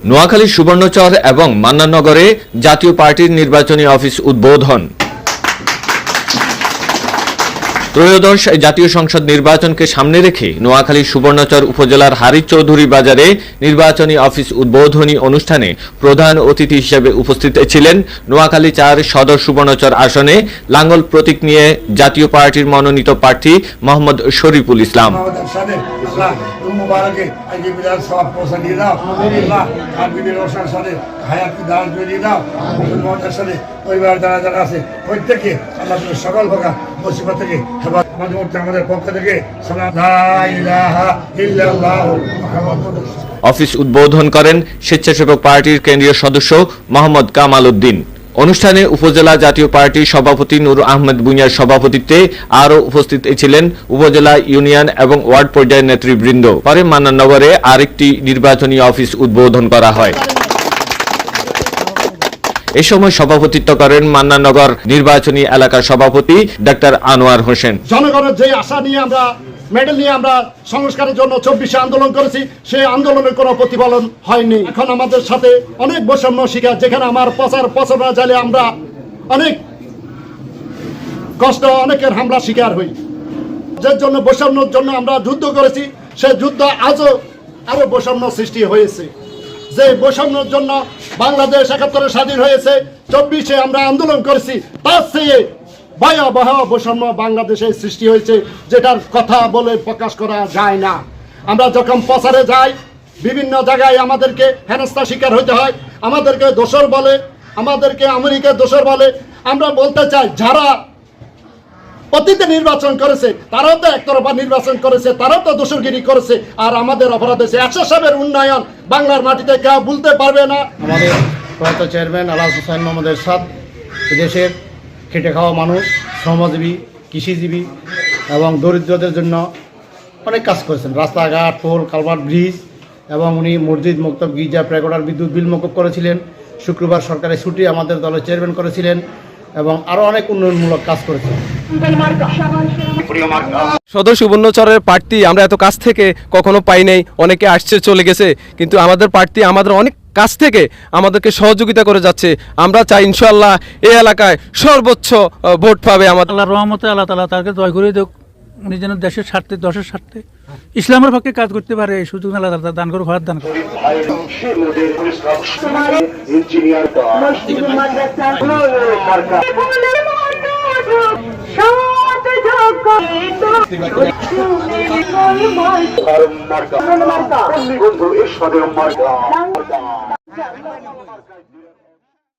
নোয়াখালী সুবর্ণচর এবং মান্নাননগরে জাতীয় পার্টির নির্বাচনী অফিস উদ্বোধন। ত্রয়োদশ জাতীয় সংসদ নির্বাচনকে সামনে রেখে নোয়াখালী সুবর্ণচর উপজেলার হারিচৌধুরী বাজারে নির্বাচনী অফিস উদ্বোধনী অনুষ্ঠানে প্রধান অতিথি হিসেবে উপস্থিত ছিলেন নোয়াখালী ৪ সদর সুবর্ণচর আসনে লাঙ্গল প্রতীক নিয়ে জাতীয় পার্টির মনোনীত প্রার্থী মোহাম্মদ শরীফুল ইসলাম। অফিস উদ্বোধন করেন স্বেচ্ছাসেবক পার্টির কেন্দ্রীয় সদস্য মোহাম্মদ কামাল উদ্দিন। অনুষ্ঠানে উপজেলা জাতীয় পার্টির সভাপতি নূর আহমেদ ভূঁইয়ার সভাপতিত্বে আরও উপস্থিত ছিলেন উপজেলা, ইউনিয়ন এবং ওয়ার্ড পর্যায়ের নেতৃবৃন্দ। পরে মান্নাননগরে আরেকটি নির্বাচনী অফিস উদ্বোধন করা হয়। এ সময় সভাপতিত্ব করেন মান্নাননগর নির্বাচনী এলাকার সভাপতি ডাক্তার আনোয়ার হোসেন। জনগণের যে আশা নিয়ে আমরা মেডেল নিয়ে আমরা সংস্কারের জন্য 24 আন্দোলন করেছি, সেই আন্দোলনের কোনো প্রতিফলন হয়নি। এখন আমাদের সাথে অনেক বৈষম্য শিকার, যেখানে আমার প্রচার না চাইলে আমরা অনেক কষ্ট, অনেকের হামলা শিকার হই। যে জন্য বৈষম্যের জন্য আমরা যুদ্ধ করেছি, সেই যুদ্ধ আজও আরো বৈষম্য সৃষ্টি হয়েছে। যে বৈষম্যের জন্য বাংলাদেশ ৭১ স্বাধীন হয়েছে, 24 আমরা আন্দোলন করেছি, তার চেয়ে ভয়াবহ বৈষম্য বাংলাদেশে সৃষ্টি হয়েছে, যেটার কথা বলে প্রকাশ করা যায় না। আমরা যখন প্রচারে যাই, বিভিন্ন জায়গায় আমাদেরকে হেনস্থা শিকার হতে হয়, আমাদেরকে দোষর বলে, আমাদেরকে আমেরিকার দোষর বলে। আমরা বলতে চাই, যারা অতীতে নির্বাচন করেছে তারাও তো একতরফা নির্বাচন করেছে, তারাও তো দোষরগিরি করেছে, আর আমাদের অপরাধ হয়েছে। ১০০ উন্নয়ন বাংলার মাটিতে কেউ ভুলতে পারবে না। আমাদের প্রয়াত চেয়ারম্যান আলহাজ হুসাইন মোহাম্মদ এরশাদ এদেশের খেটে খাওয়া মানুষ, শ্রমজীবী, কৃষিজীবী এবং দরিদ্রদের জন্য অনেক কাজ করেছেন। রাস্তাঘাট, পোল, কালভার্ট, ব্রিজ, এবং উনি মসজিদ, মক্তব, গির্জা, প্রেগোডার বিদ্যুৎ বিল মকুব করেছিলেন। শুক্রবার সরকারি ছুটি আমাদের দলের চেয়ারম্যান করেছিলেন এবং আরও অনেক উন্নয়নমূলক কাজ করেছেন। সদর সুবর্ণচরের প্রার্থী আমরা এত কাছ থেকে কখনো পাই নাই, অনেকে আসছে চলে গেছে, কিন্তু আমাদের প্রার্থী আমাদের অনেক কাছ থেকে আমাদেরকে সহযোগিতা করে যাচ্ছে। আমরা চাই ইনশাআল্লাহ এই এলাকায় সর্বোচ্চ ভোট পাবে। আমাদের আল্লাহর রহমতে আল্লাহ তাআলা তাকে দয়া করে দেখ, উনি যেন দেশের স্বার্থে, দশের স্বার্থে, ইসলামের পক্ষে কাজ করতে পারে, এই সুযোগ আল্লাহ তাআলা দান করে, ঘর দান করে। বন্ধু ঈশ্বরের মার্কা।